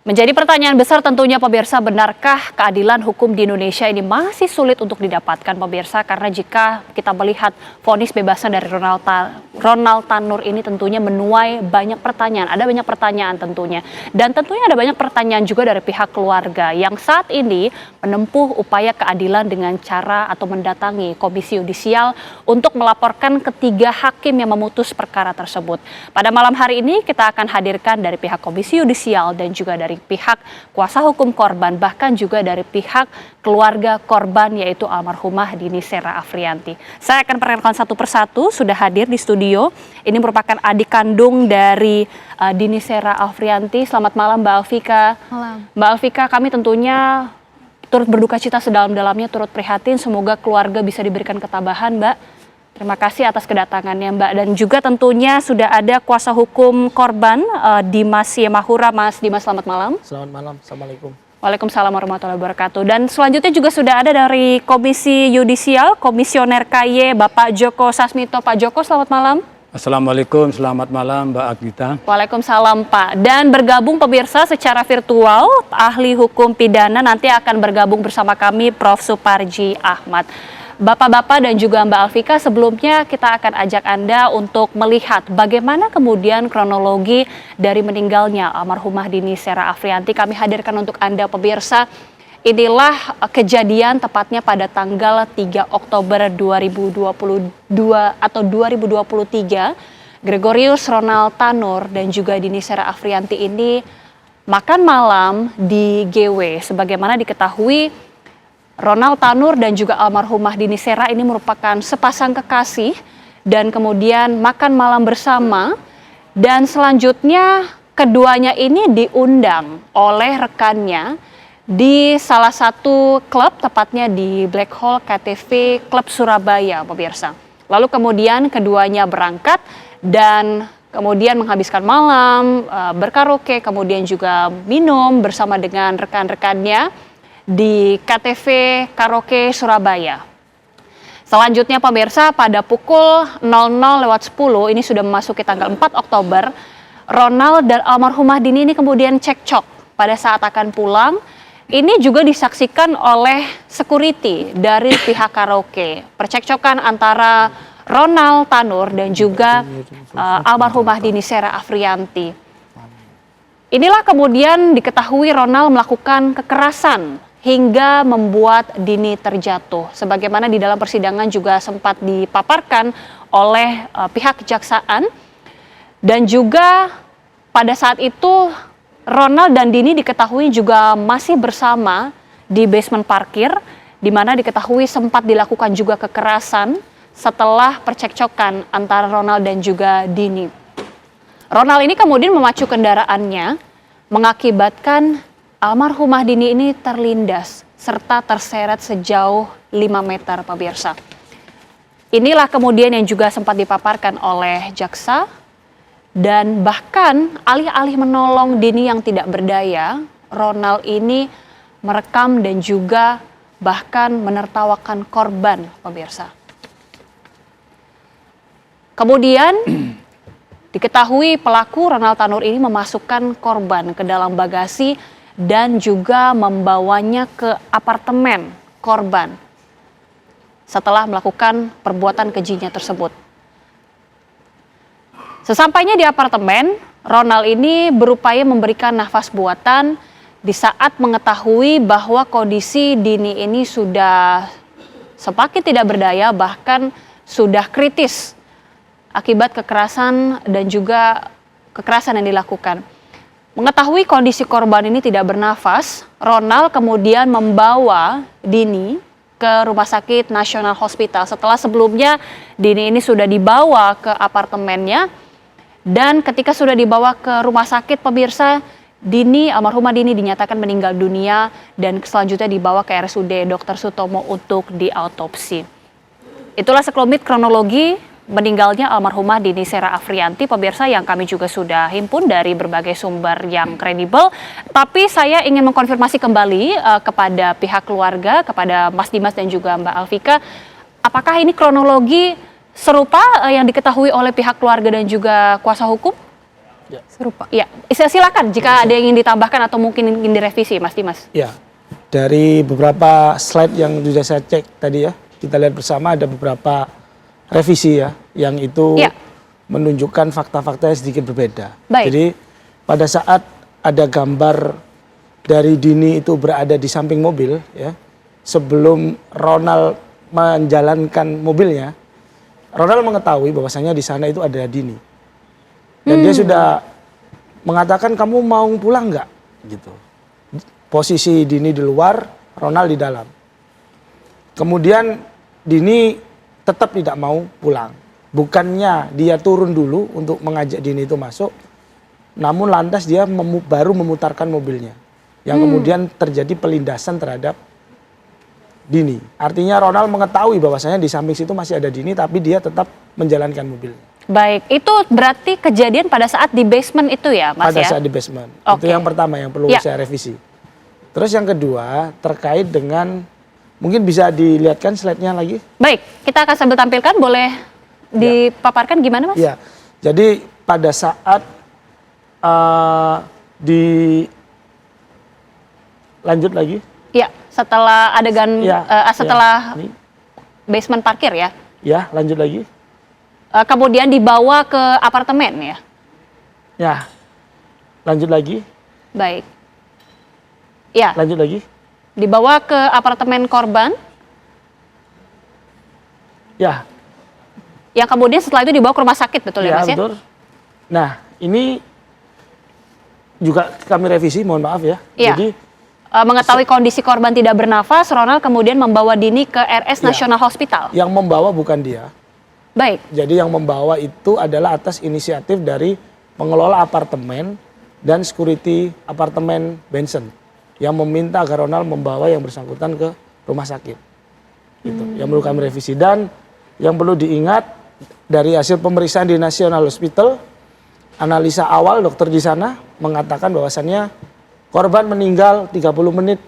Menjadi pertanyaan besar tentunya pemirsa, benarkah keadilan hukum di Indonesia ini masih sulit untuk didapatkan pemirsa? Karena jika kita melihat vonis bebasnya dari Ronald Tanur ini tentunya menuai banyak pertanyaan. Ada banyak pertanyaan tentunya. Dan tentunya ada banyak pertanyaan juga dari pihak keluarga yang saat ini menempuh upaya keadilan dengan cara atau mendatangi Komisi Yudisial untuk melaporkan ketiga hakim yang memutus perkara tersebut. Pada malam hari ini kita akan hadirkan dari pihak Komisi Yudisial dan juga dari pihak kuasa hukum korban, bahkan juga dari pihak keluarga korban yaitu almarhumah Dini Sera Afrianti. Saya akan perkenalkan satu persatu, sudah hadir di studio. Ini merupakan adik kandung dari Dini Sera Afrianti. Selamat malam Mbak Alvika. Malam. Mbak Alvika, kami tentunya turut berduka cita sedalam-dalamnya, turut prihatin. Semoga keluarga bisa diberikan ketabahan, Mbak. Terima kasih atas kedatangannya Mbak, dan juga tentunya sudah ada kuasa hukum korban Dimas Yemahura. Mas Dimas, selamat malam. Selamat malam, Assalamualaikum. Waalaikumsalam warahmatullahi wabarakatuh. Dan selanjutnya juga sudah ada dari Komisi Yudisial, Komisioner KY Bapak Joko Sasmito. Pak Joko, selamat malam. Assalamualaikum, selamat malam Mbak Agita. Waalaikumsalam Pak. Dan bergabung pemirsa secara virtual, ahli hukum pidana nanti akan bergabung bersama kami Prof. Suparji Ahmad. Bapak-bapak dan juga Mbak Alvika, sebelumnya kita akan ajak Anda untuk melihat bagaimana kemudian kronologi dari meninggalnya almarhumah Dini Sera Afrianti. Kami hadirkan untuk Anda pemirsa. Inilah kejadian tepatnya pada tanggal 3 Oktober 2022 atau 2023. Gregorius Ronald Tanur dan juga Dini Sera Afrianti ini makan malam di GW. Sebagaimana diketahui, Ronald Tanur dan juga almarhumah Dini Sera ini merupakan sepasang kekasih dan kemudian makan malam bersama, dan selanjutnya keduanya ini diundang oleh rekannya di salah satu klub, tepatnya di Black Hole KTV Klub Surabaya pemirsa. Lalu kemudian keduanya berangkat dan kemudian menghabiskan malam, berkaraoke, kemudian juga minum bersama dengan rekan-rekannya di KTV Karaoke Surabaya. Selanjutnya pemirsa, pada pukul 00.10 ini sudah memasuki tanggal 4 Oktober, Ronald dan almarhumah Dini ini kemudian cekcok pada saat akan pulang. Ini juga disaksikan oleh security dari pihak karaoke. Percekcokan antara Ronald Tanur dan juga almarhumah Dini Sera Afrianti. Inilah kemudian diketahui Ronald melakukan kekerasan hingga membuat Dini terjatuh. Sebagaimana di dalam persidangan juga sempat dipaparkan oleh pihak kejaksaan. Dan juga pada saat itu Ronald dan Dini diketahui juga masih bersama di basement parkir, di mana diketahui sempat dilakukan juga kekerasan setelah percekcokan antara Ronald dan juga Dini. Ronald ini kemudian memacu kendaraannya, mengakibatkan almarhumah Dini ini terlindas serta terseret sejauh 5 meter pemirsa. Inilah kemudian yang juga sempat dipaparkan oleh jaksa, dan bahkan alih-alih menolong Dini yang tidak berdaya, Ronald ini merekam dan juga bahkan menertawakan korban pemirsa. Kemudian diketahui pelaku Ronald Tanur ini memasukkan korban ke dalam bagasi dan juga membawanya ke apartemen korban setelah melakukan perbuatan kejinya tersebut. Sesampainya di apartemen, Ronald ini berupaya memberikan nafas buatan di saat mengetahui bahwa kondisi Dini ini sudah semakin tidak berdaya, bahkan sudah kritis akibat kekerasan dan juga kekerasan yang dilakukan. Mengetahui kondisi korban ini tidak bernafas, Ronald kemudian membawa Dini ke Rumah Sakit Nasional Hospital. Setelah sebelumnya Dini ini sudah dibawa ke apartemennya, dan ketika sudah dibawa ke rumah sakit pemirsa, almarhumah Dini dinyatakan meninggal dunia dan selanjutnya dibawa ke RSUD Dr. Sutomo untuk diautopsi. Itulah sekelumit kronologi meninggalnya almarhumah Dini Sera Afrianti pemirsa yang kami juga sudah himpun dari berbagai sumber yang kredibel. Tapi saya ingin mengkonfirmasi kembali kepada pihak keluarga, kepada Mas Dimas dan juga Mbak Alvika, apakah ini kronologi serupa yang diketahui oleh pihak keluarga dan juga kuasa hukum? Serupa. Ya, silakan jika ada yang ingin ditambahkan atau mungkin ingin direvisi, Mas Dimas. Ya, dari beberapa slide yang sudah saya cek tadi ya, kita lihat bersama ada beberapa revisi ya, yang itu menunjukkan fakta-fakta yang sedikit berbeda. Baik. Jadi pada saat ada gambar dari Dini itu berada di samping mobil ya, sebelum Ronald menjalankan mobilnya, Ronald mengetahui bahwasanya di sana itu ada Dini. Dan dia sudah mengatakan, kamu mau pulang nggak? Gitu. Posisi Dini di luar, Ronald di dalam. Kemudian Dini tetap tidak mau pulang. Bukannya dia turun dulu untuk mengajak Dini itu masuk, namun lantas dia baru memutarkan mobilnya. Yang kemudian terjadi pelindasan terhadap Dini. Artinya Ronald mengetahui bahwasanya di samping situ masih ada Dini, tapi dia tetap menjalankan mobilnya. Baik, itu berarti kejadian pada saat di basement itu ya, Mas Pada ya? saat di basement. Oke. Itu yang pertama yang perlu saya revisi. Terus yang kedua terkait dengan, mungkin bisa dilihatkan slide-nya lagi. Baik, kita akan sambil tampilkan, boleh dipaparkan gimana, Mas? Ya, jadi pada saat lanjut lagi. Ya, setelah adegan, setelah Ini. basement parkir ya? Ya, lanjut lagi. Kemudian dibawa ke apartemen ya? Ya, lanjut lagi. Baik. Ya, Lanjut lagi. dibawa ke apartemen korban, Ya, yang kemudian setelah itu dibawa ke rumah sakit, betul ya, Mas ya? betul. Nah, ini juga kami revisi, mohon maaf ya. Iya. Jadi Mengetahui kondisi korban tidak bernafas, Ronald kemudian membawa Dini ke RS National Hospital. yang membawa bukan dia. Baik. Jadi yang membawa itu adalah atas inisiatif dari pengelola apartemen dan security apartemen Benson yang meminta agar Ronald membawa yang bersangkutan ke rumah sakit. Gitu. Yang perlu kami revisi, dan yang perlu diingat dari hasil pemeriksaan di National Hospital, analisa awal dokter di sana mengatakan bahwasannya korban meninggal 30 menit,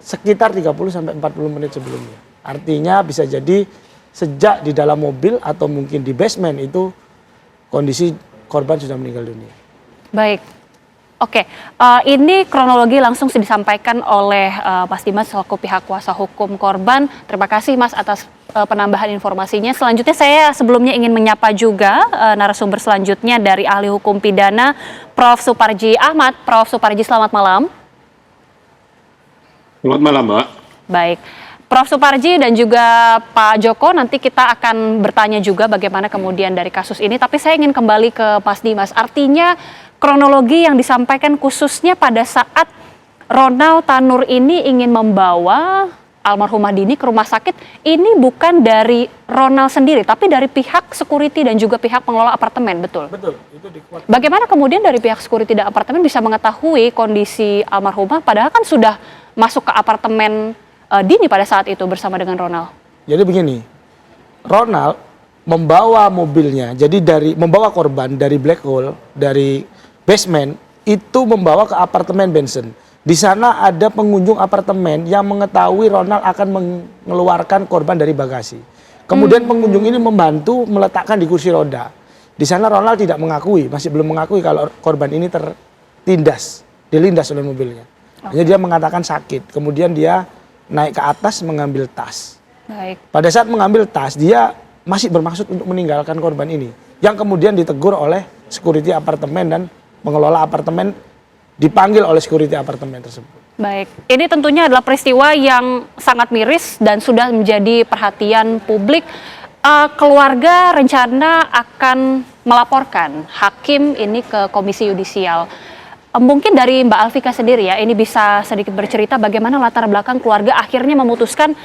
sekitar 30 sampai 40 menit sebelumnya. Artinya bisa jadi sejak di dalam mobil atau mungkin di basement itu kondisi korban sudah meninggal dunia. Baik, oke. Ini kronologi langsung disampaikan oleh Mas Dimas selaku pihak kuasa hukum korban. Terima kasih Mas atas penambahan informasinya. Selanjutnya saya sebelumnya ingin menyapa juga narasumber selanjutnya dari ahli hukum pidana, Prof. Suparji Ahmad. Prof. Suparji, selamat malam. Selamat malam, Mbak. Baik. Prof. Suparji dan juga Pak Joko, nanti kita akan bertanya juga bagaimana kemudian dari kasus ini. Tapi saya ingin kembali ke Mas Dimas. Artinya kronologi yang disampaikan khususnya pada saat Ronald Tanur ini ingin membawa almarhumah Dini ke rumah sakit, ini bukan dari Ronald sendiri, tapi dari pihak security dan juga pihak pengelola apartemen, betul? Betul, itu dikuatkan. Bagaimana kemudian dari pihak security dan apartemen bisa mengetahui kondisi almarhumah, padahal kan sudah masuk ke apartemen Dini pada saat itu bersama dengan Ronald? Jadi begini, Ronald membawa mobilnya, jadi membawa korban dari black hole, dari basement, itu membawa ke apartemen Benson. Di sana ada pengunjung apartemen yang mengetahui Ronald akan mengeluarkan korban dari bagasi. Kemudian pengunjung ini membantu meletakkan di kursi roda. Di sana Ronald tidak mengakui, masih belum mengakui kalau korban ini dilindas oleh mobilnya. Hanya dia mengatakan sakit. Kemudian dia naik ke atas mengambil tas. Baik. Pada saat mengambil tas, dia masih bermaksud untuk meninggalkan korban ini. Yang kemudian ditegur oleh security apartemen dan pengelola apartemen dipanggil oleh security apartemen tersebut. Baik, ini tentunya adalah peristiwa yang sangat miris dan sudah menjadi perhatian publik. Keluarga rencana akan melaporkan hakim ini ke Komisi Yudisial. Mungkin dari Mbak Alfika sendiri ya, ini bisa sedikit bercerita bagaimana latar belakang keluarga akhirnya memutuskan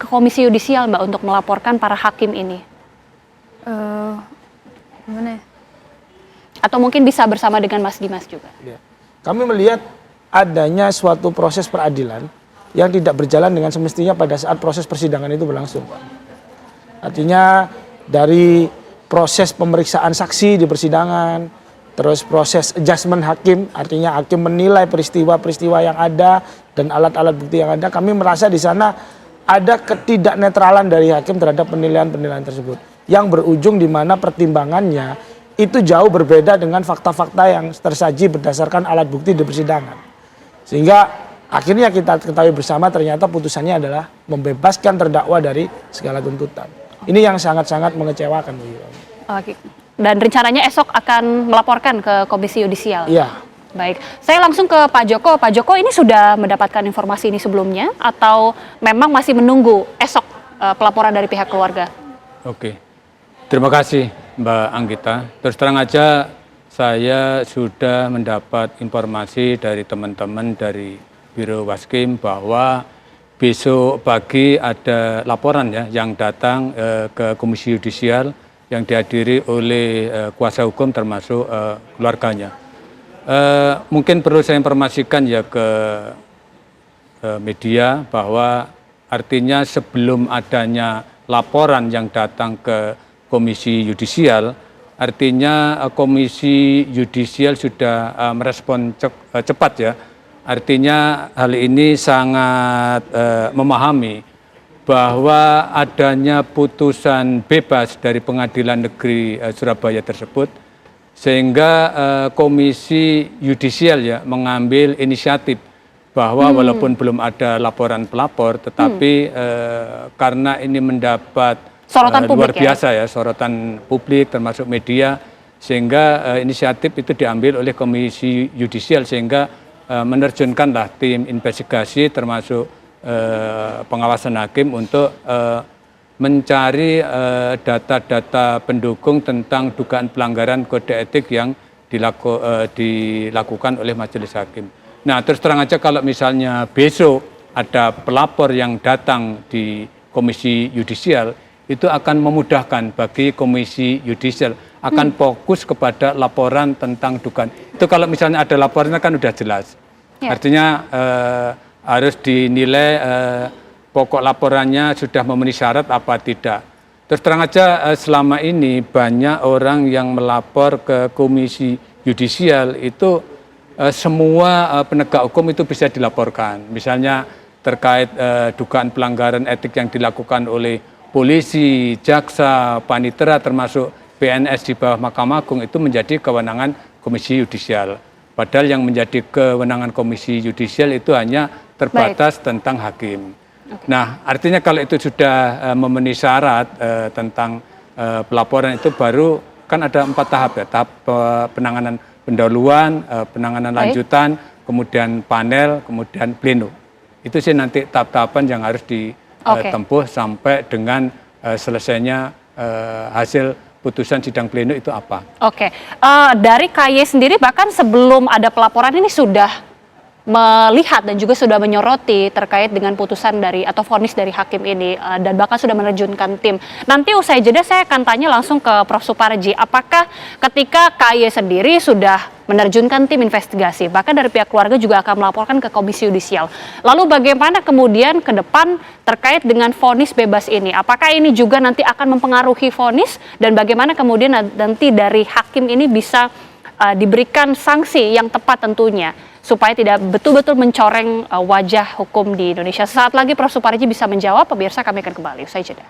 ke Komisi Yudisial, Mbak, untuk melaporkan para hakim ini. Gimana ya? Atau mungkin bisa bersama dengan Mas Dimas juga. Ya. Kami melihat adanya suatu proses peradilan yang tidak berjalan dengan semestinya pada saat proses persidangan itu berlangsung. Artinya dari proses pemeriksaan saksi di persidangan, terus proses adjustment hakim, artinya hakim menilai peristiwa-peristiwa yang ada dan alat-alat bukti yang ada. Kami merasa di sana ada ketidaknetralan dari hakim terhadap penilaian-penilaian tersebut, yang berujung di mana pertimbangannya itu jauh berbeda dengan fakta-fakta yang tersaji berdasarkan alat bukti di persidangan. Sehingga akhirnya kita ketahui bersama ternyata putusannya adalah membebaskan terdakwa dari segala tuntutan. Ini yang sangat-sangat mengecewakan bagi kami. Oke. Dan rencananya esok akan melaporkan ke Komisi Yudisial. Iya. Baik, saya langsung ke Pak Joko. Pak Joko, ini sudah mendapatkan informasi ini sebelumnya atau memang masih menunggu esok pelaporan dari pihak keluarga? Oke, terima kasih Mbak Anggita. Terus terang aja saya sudah mendapat informasi dari teman-teman dari Biro Waskim bahwa besok pagi ada laporan ya yang datang ke Komisi Yudisial yang dihadiri oleh kuasa hukum termasuk keluarganya. Mungkin perlu saya informasikan ya ke media bahwa artinya sebelum adanya laporan yang datang ke Komisi Yudisial, artinya Komisi Yudisial sudah merespon cepat ya. Artinya hal ini sangat memahami bahwa adanya putusan bebas dari Pengadilan Negeri Surabaya tersebut, sehingga Komisi Yudisial ya mengambil inisiatif bahwa walaupun belum ada laporan pelapor, tetapi karena ini mendapat Sorotan luar publik biasa ya, sorotan publik termasuk media, sehingga inisiatif itu diambil oleh Komisi Yudisial sehingga menerjunkanlah tim investigasi termasuk pengawasan hakim untuk mencari data-data pendukung tentang dugaan pelanggaran kode etik yang dilakukan oleh majelis hakim. Nah, terus terang aja kalau misalnya besok ada pelapor yang datang di Komisi Yudisial, itu akan memudahkan bagi Komisi Yudisial, akan fokus kepada laporan tentang dugaan. Itu kalau misalnya ada laporannya kan udah jelas. Ya. Artinya harus dinilai pokok laporannya sudah memenuhi syarat apa tidak. Terus terang aja selama ini banyak orang yang melapor ke Komisi Yudisial itu semua penegak hukum itu bisa dilaporkan. Misalnya terkait dugaan pelanggaran etik yang dilakukan oleh polisi, jaksa, panitera termasuk PNS di bawah Mahkamah Agung itu menjadi kewenangan Komisi Yudisial. Padahal yang menjadi kewenangan Komisi Yudisial itu hanya terbatas tentang hakim. Nah, artinya kalau itu sudah memenuhi syarat tentang pelaporan itu baru kan ada 4 tahap ya, tahap penanganan pendahuluan, penanganan lanjutan, kemudian panel, kemudian pleno. Itu sih nanti tahap-tahapan yang harus ditempuh sampai dengan selesainya hasil putusan sidang pleno itu apa. Oke, dari KY sendiri bahkan sebelum ada pelaporan ini sudah melihat dan juga sudah menyoroti terkait dengan putusan dari atau vonis dari hakim ini dan bahkan sudah menerjunkan tim. Nanti usai jeda saya akan tanya langsung ke Prof. Suparji, apakah ketika KY sendiri sudah menerjunkan tim investigasi, bahkan dari pihak keluarga juga akan melaporkan ke Komisi Yudisial. Lalu bagaimana kemudian ke depan terkait dengan vonis bebas ini? Apakah ini juga nanti akan mempengaruhi vonis dan bagaimana kemudian nanti dari hakim ini bisa diberikan sanksi yang tepat tentunya supaya tidak betul-betul mencoreng wajah hukum di Indonesia. Sesaat lagi Prof. Suparji bisa menjawab, pemirsa kami akan kembali usai jeda.